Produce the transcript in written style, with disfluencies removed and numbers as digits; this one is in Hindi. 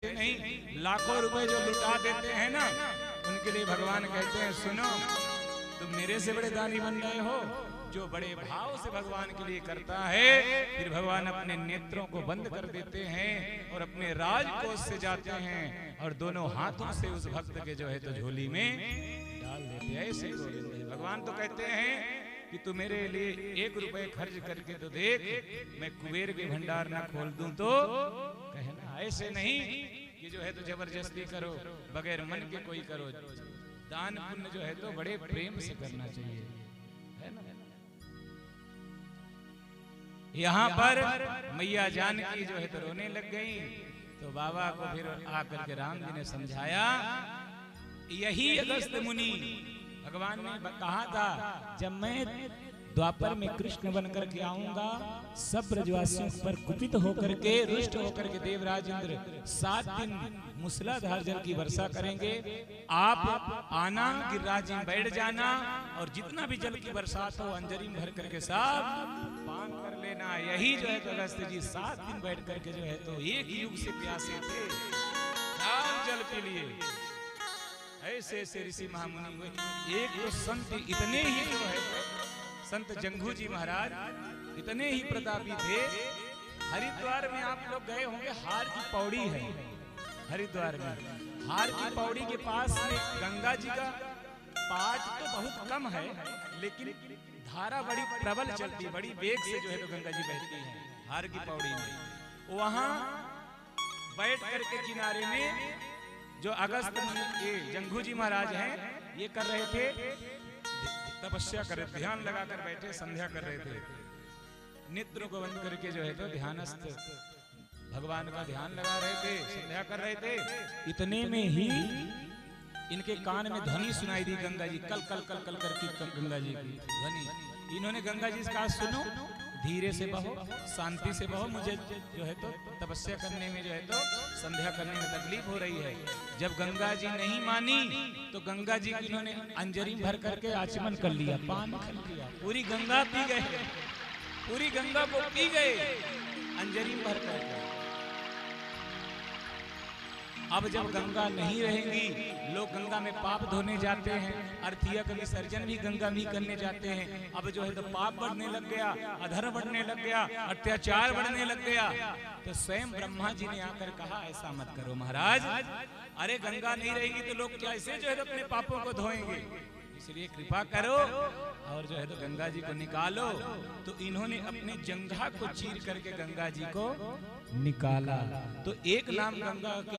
नहीं, लाखों रुपए जो लुटा देते हैं ना, उनके लिए भगवान कहते हैं सुनो, तुम मेरे से बड़े दानी बन गए हो। जो बड़े भाव से भगवान के लिए करता है, फिर भगवान अपने नेत्रों को बंद कर देते हैं और अपने राजकोष से जाते हैं और दोनों हाथों से उस भक्त के जो है तो झोली में डाल देते हैं। ऐसे भगवान तो कहते हैं कि तू मेरे लिए 1 रुपए खर्च करके तो देख, मैं कुबेर के भंडार ना खोल दूं तो कहना। ऐसे नहीं कि जो है तो जबरदस्ती करो, बगैर मन के कोई करो। दान पुण्य जो है तो बड़े प्रेम से करना चाहिए, है ना। यहाँ पर मैया जानकी जो है तो रोने लग गई, तो बाबा को फिर आकर के राम जी ने समझाया। यही अगस्त्य मुनि भगवान ने कहा था, जब मैं द्वापर में कृष्ण बनकर के आऊंगा, सब ब्रजवासियों पर कुपित होकर के, रुष्ट होकर के देवराज इंद्र 7 दिन मूसलाधार जल की वर्षा करेंगे। आप आना, गिरिराज में बैठ जाना और जितना भी जल की बरसात हो अंजरी में भर करके सब पान कर लेना। यही जो है तो अगस्त्य जी 7 दिन बैठ करके जो है तो एक युग से प्यासे थे जल के लिए। ऐसे ऐसे ऋषि महामुनि हुए। एक तो संत इतने ही जो है संत जंघू जी महाराज इतने ही प्रतापी थे। हरिद्वार में आप लोग गए होंगे, हार की पौड़ी है हरिद्वार में। हार की पौड़ी के पास में गंगा जी का पाठ तो बहुत कम है, लेकिन धारा बड़ी प्रबल चलती है, बड़ी वेग से जो है तो गंगा जी बहती है हार की पौड़ी में। वहां बैठ करके किनारे में जो अगस्त ये जंघू जी महाराज हैं, ये कर रहे थे तपस्या कर रहे, ध्यान लगाकर बैठे, संध्या कर रहे थे। नेत्रों को बंद करके जो है तो ध्यानस्थ भगवान का ध्यान लगा रहे थे, संध्या कर रहे थे। इतने में ही इनके कान में ध्वनि सुनाई दी, गंगा जी कल कल कल कल करके गंगा जी की ध्वनि। इन्होंने गंगा जी से कहा, सुनो, धीरे से बहो, शांति से बहो, मुझे जो है तो तपस्या करने में जो है तो संध्या करने में तकलीफ हो रही है। जब गंगा जी नहीं मानी तो गंगा जी इन्होंने अंजरी भर करके आचमन कर लिया, पान कर लिया, पूरी गंगा पी गए, पूरी गंगा को पी गए अंजरी भर करके। अब जब गंगा नहीं रहेंगी, लोग गंगा में पाप धोने जाते हैं, अर्थिया का विसर्जन भी गंगा में करने जाते हैं। अब जो है तो पाप बढ़ने लग गया, अधर्म बढ़ने लग गया, अत्याचार बढ़ने लग गया। तो स्वयं ब्रह्मा जी ने आकर कहा, ऐसा मत करो महाराज, अरे गंगा नहीं रहेगी तो लोग कैसे जो है अपने पापों को धोएंगे, इसलिए कृपा करो और जो है तो गंगा जी को निकालो। तो इन्होंने अपने जंघा को चीर करके गंगा जी को निकाला। तो एक नाम गंगा